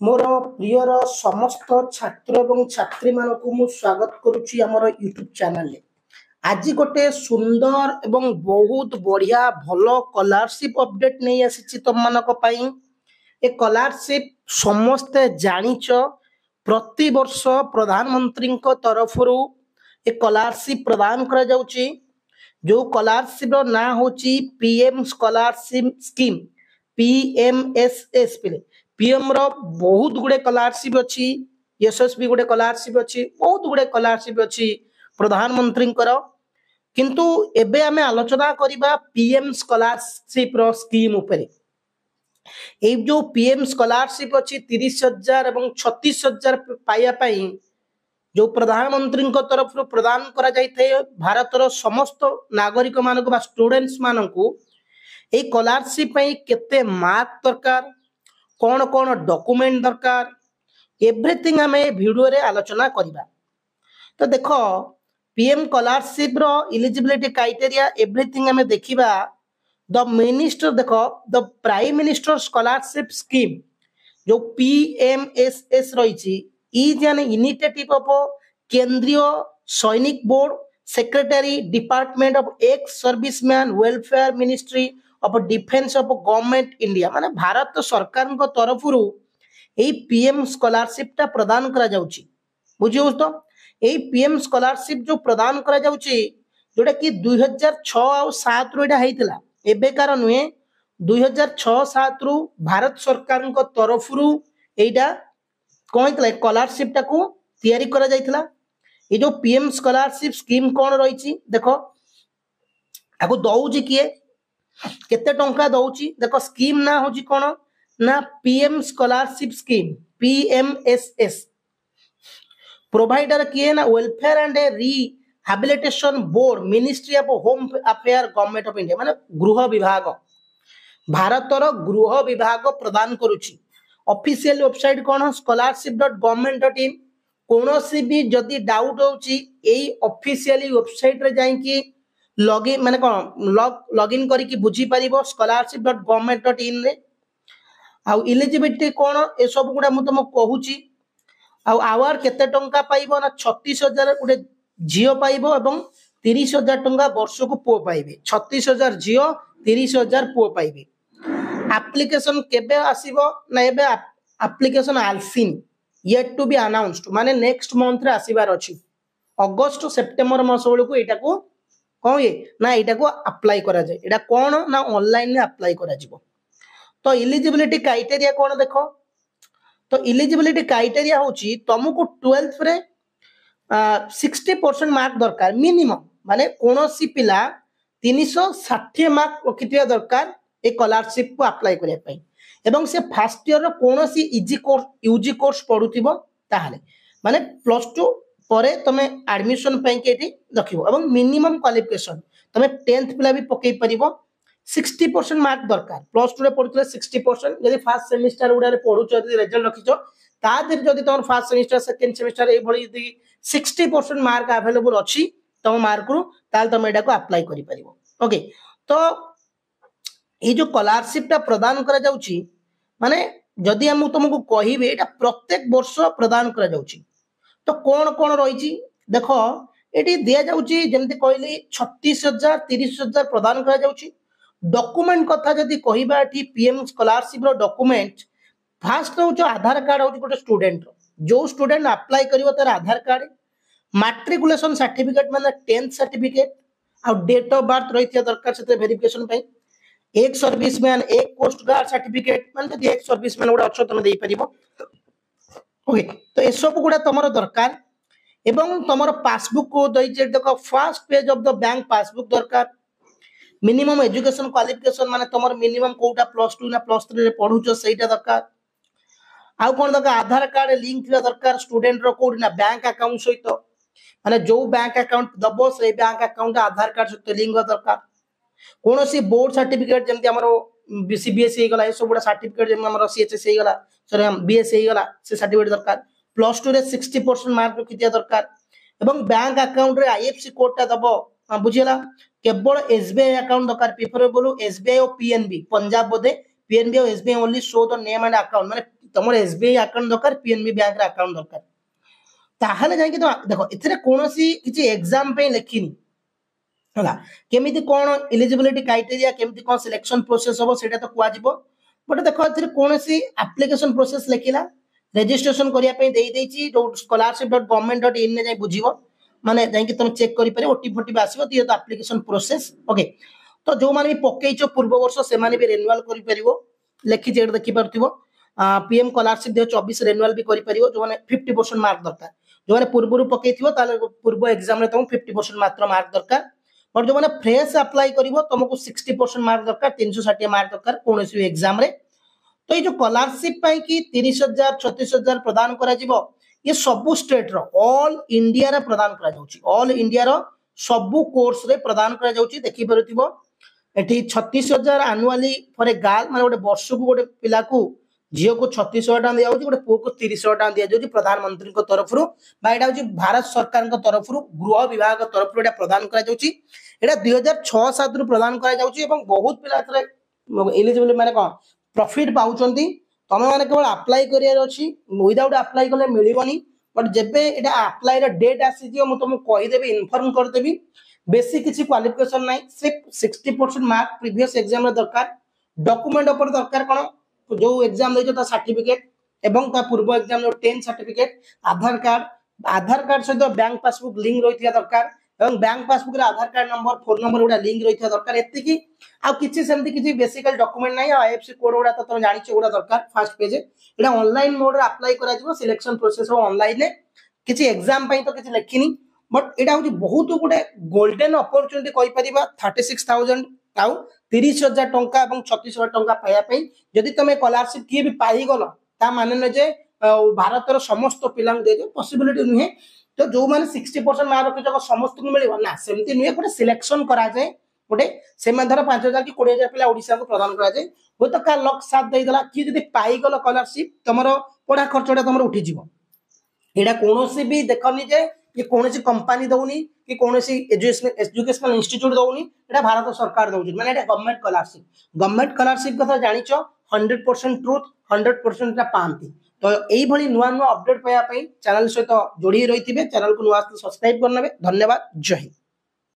मोर prior समस्त छात्र एवं छात्री मानक मु स्वागत करुच्ची आमर यूट्यूब चैनल रे। आज गोटे सुंदर एवं बहुत बढ़िया भल स्कॉलरशिप अपडेट नहीं आसी तुम मानक पई। ए स्कॉलरशिप समस्ते जानिच प्रति वर्ष प्रधानमंत्री तरफ ए स्कॉलरशिप प्रदान करा जाउची। जो स्कॉलरशिप रो ना होची पीएम स्कॉलरशिप स्कीम पीएमएसएस पीएम रो बहुत गुड़े स्कॉलरशिप अच्छी, यशस्वी गुड़े स्कॉलरशिप अच्छी, बहुत गुड़े स्कॉलरशिप अच्छी प्रधानमंत्री किंतु एबे आमे आलोचना करिबा पीएम स्कॉलरशिप रो स्कीम उपरे। ए जो पीएम स्कॉलरशिप अच्छी 30,000 एवं 36,000 पाइया पाई जो प्रधानमंत्री तरफ प्रदान करा जाइथे भारत रो समस्त नागरिक मानक बा स्टूडेंट्स मानकू ए स्कॉलरशिप पई केते मार्क दरकार, कौन कौन डॉक्यूमेंट दरकार, एवरीथिंग आम वीडियो रे आलोचना करिबा। तो देखो पीएम स्कॉलरशिप रो एलिजिबिलिटी क्राइटेरिया एवरीथिंग आम देखिबा। द मिनिस्टर देखो the prime minister scholarship scheme जो पीएमएसएस रही इज एन इनिशिएटिव ऑफ केंद्रीय सैनिक board secretary department of ex serviceman welfare ministry of defence of government India माने भारत सरकार को तरफ पीएम स्कॉलरशिप टा प्रदान करा जाउची। बुझियो तो ए पीएम स्कॉलरशिप जो प्रदान करा जाउची जोटा कि 2006 और 7 रो एटा हेतिला एबे कार नुहे 2006-7 रु भारत सरकार को तरफ एटा कोन हेतिला स्कॉलरशिप टा को तैयारी करा जाइतिला। ए जो पीएम स्कॉलरशिप स्कीम कोन रहिची देखो आगो दउजी किए केते टंका दउची देखो स्कीम ना होची कोन ना पीएम स्कॉलरशिप स्कीम पीएमएसएस प्रोवाइडर किए ना welfare and rehabilitation board ministry of home affair government of India माने गृह विभाग भारतर गृह विभाग प्रदान करुची। ऑफिशियल वेबसाइट कोन scholarship.government.in कोनोसी भी जदी डाउट होची एई ऑफिशियली वेबसाइट रे जाई कि लॉगिन माने कोन लॉगिन करी कि बुझी परिबो scholarship.government.in रे। आ एलिजिबिलिटी कोन ए सब गुडा मु तुम कहूची। आ आवर केते टंका पाइबो ना 36,000 गुडे जियो पाइबो एवं 30,000 टंका वर्ष को पो पाइबे। 36,000 जियो 30,000 पो पाइबे। एप्लीकेशन केबे आसीबो ना एबे एप्लीकेशन आलसिन येट टू बी अनाउंस्ड माने नेक्स्ट मंथ रे आसीबार अछि अगस्त सेप्टेम्बर मास बेलू को एटा को कौन ये ना एटा को अप्लाई करा जाए। एटा कौन ना ऑनलाइन में अप्लाई करा जिवो। तो एलिजिबिलिटी क्राइटेरिया कौन देखो तो एलिजिबिलिटी क्राइटेरिया होची तुमको 12th रे 60% मार्क दरकार मिनिमम माने कोनोसी पिला 360 मार्क रखिथिया दरकार ए स्कॉलरशिप को अप्लाई करिया पई एवं से फर्स्ट ईयर रो कोनोसी इजी कोर्स यूजी कोर्स पढुथिबो ताहाले माने +2 परे तमे एडमिशन पई केटी रखिबो एवं मिनिमम क्वालिफिकेशन तमे 10th पिला भी पकई परिबो 60% मार्क दरकार +2 रे पढुतले 60% यदि फर्स्ट सेमिस्टर उडारे पढुचो यदि रिजल्ट रखिचो ता देर जदि तमर फर्स्ट सेमिस्टर सेकंड सेमिस्टर ए भली यदि 60% मार्क अवेलेबल अछि तम मार्क रु ताल तमे एटा को अप्लाई करि परिबो। ओके तो ये जो स्कॉलरशिप टा प्रदान करा जाउची माने जदि हम तुमको कहिबे एटा प्रत्येक वर्ष प्रदान करा जाउची। तो कौन कौन रही देखो ये दिया जाउची जेमति कहली 36,000 30,000 प्रदान करा जाउची। डॉक्यूमेंट कथा जदि कहिबा एठी पीएम स्कॉलरशिप रो डॉक्यूमेंट फर्स्ट हो जो आधार कार्ड हो गोटे स्टूडेंट जो स्टूडेंट अप्लाई करिवो तार आधार कार्ड मैट्रिकुलेशन सर्टिफिकेट माने 10th सर्टिफिकेट आ डेट ऑफ बर्थ रही दरकार से वेरिफिकेशन पे एक सर्विसमैन एक कोस्ट गार्ड सर्टिफिकेट माने जदि एक सर्विसमैन गुडा अच्छो तमे देई परिबो। ओके तो ए सब गुडा तमरो दरकार एवं तमरो पासबुक को दई जे देखो first page of the bank passbook दरकार मिनिमम एजुकेशन क्वालिफिकेशन माने तमरो मिनिमम कोटा +2 ना +3 रे पढुचो सेटा दरकार। आ कोन दरकार आधार कार्ड लिंक थिला दरकार स्टूडेंट रो कोड ना बैंक अकाउंट सहित माने जो बैंक अकाउंट दबो से बैंक अकाउंट आधार कार्ड सहित लिंक दरकार। कोनोसी बोर्ड सर्टिफिकेट जेमति हमरो बीसीबीएस हे गला ए सब गुडा सर्टिफिकेट जेम हमरो सीएचएस हे गला सॉरी हम बीएस हे गला से सर्टिफिकेट दरकार +2 रे 60% मार्क रखितिया दरकार एवं बैंक अकाउंट रे आईएफएससी कोड ता दबो बुझिला केवल एसबीआई अकाउंट दरकार प्रिफरेबल एसबीआई और पीएनबी पंजाब बोधे पीएनबी और SBI only show the name and account माने तुम एसबीआई अकाउंट दरकार पीएनबी बैंक अकाउंट दरकार ताहले जाई तो देखो एथरे कोनोसी किछि एग्जाम पे लिखिनी हला केमिति कोन एलिजिबिलिटी क्राइटेरिया केमिति कोन सिलेक्शन प्रोसेस हो सेटा तो कुआ जिवो बट देखो एथरे कोनोसी एप्लीकेशन प्रोसेस लिखिला रजिस्ट्रेशन करिया पे देई देछि जो scholarship.government.in ने जाई बुझिवो माने जाई कि तुम चेक करि पारे ओटी फोटी आसीबो दियो तो एप्लीकेशन प्रोसेस ओके तो जो माने भी पकेइचो पूर्व वर्ष से माने भी रिन्यूअल करि परिवो लिखि जेड देखि परथिवो पीएम स्कॉलरशिप 2024 रिन्यूअल भी करि परिवो जो माने 50% मार्क दरकार जो माने पूर्वरु पकेइथिवो ताले पूर्व एग्जाम रे तुम 50% मात्र मार्क दरकार और जो माने फ्रेश अप्लाई करिवो तुमको 60% मार्क दरकार 360 मार्क दरकार कोनोसी एग्जाम रे तो ये जो स्कॉलरशिप पाई कि 30,000 36,000 प्रदान करा जिवो ये सबु स्टेट रो ऑल इंडिया रे प्रदान करा जाउची ऑल इंडिया रो सबु कोर्स रे प्रदान करा जाउची देखि परथिवो एठी 36,000 एनुअली फॉर ए गर्ल माने गोटे वर्ष को गोटे पिला को झियो को 36,000 टाका दिया होची गोटे पुओ को 30,000 टाका दिया जाउची प्रधानमंत्री को तरफ रु बा एटा होची भारत सरकार को तरफ रु गृह विभाग को तरफ रु एटा प्रदान करा जाउची एटा 2006-7 रु प्रदान करा जाउची एवं बहुत पिला एतरे एलिजिबल माने कोन प्रॉफिट पाउचंती तमे माने केवल अप्लाई करियर अछि विदाउट अप्लाई करले मिलिबनी बट जेबे एटा अप्लाई रे डेट आसी जियो म तुमको कहि देबी इन्फॉर्म कर देबी बेसी किसी क्वालिफिकेशन नहीं सिर्फ 60% मार्क प्रीवियस एग्जाम रे दरकार डॉक्यूमेंट ऊपर दरकार कोन जो एग्जाम देजो ता सर्टिफिकेट एवं ता पूर्व एग्जाम रो 10 सर्टिफिकेट आधार कार्ड सहित बैंक पासबुक लिंक रहिथिया दरकार एवं बैंक पासबुक रे आधार कार्ड नंबर फोन नंबर उडा लिंक रहिथिया दरकार एत्ते की आ किछि सेमति किछि बेसिकल डॉक्यूमेंट नहीं आईएफसी कोड उडा तो तुम जानिछ उडा दरकार फर्स्ट पेज एडा ऑनलाइन मोड रे अप्लाई करा जिवो सिलेक्शन प्रोसेस हो ऑनलाइन ने किछि एग्जाम पई तो किछि लेखिनी बट एटा होची बहुत गोटे गोल्डन अपॉर्चुनिटी कहि परिबा 36,000 आउ 30,000 टंका एवं 36,000 टंका पाया पई जदि तमे स्कॉलरशिप किए भी पाई गलो ता माने न जे भारतर समस्त पिलांग दे जो पॉसिबिलिटी नुहे तो जो माने 60% मार्क रखि समस्त को मिलिबो ना सेमति नुहे गोटे सिलेक्शन करा जाय गोटे से मान धर 5,000 कि 20,000 पिला ओडिसा को प्रदान करा जाय हो तो का लक साथ दे देला कि जदि पाई गलो स्कॉलरशिप तमरो पढा खर्चडा तमरो उठी जीवो एडा कोनोसी भी देखनी जे ये कौन सी कंपनी दौनी कि कौन सी एजुकेशनल इंस्टीट्यूट दौनी एटा भारत सरकार दौची माने एटा गवर्नमेंट स्कॉलरशिप कथा जानिचो 100% ट्रुथ 100% ता पांती तो एई भली नुवा नुवा अपडेट पाया पई चैनल सहित जोड़ी रहिथिबे चैनल को नुवा सब्सक्राइब करनबे धन्यवाद जय हिंद।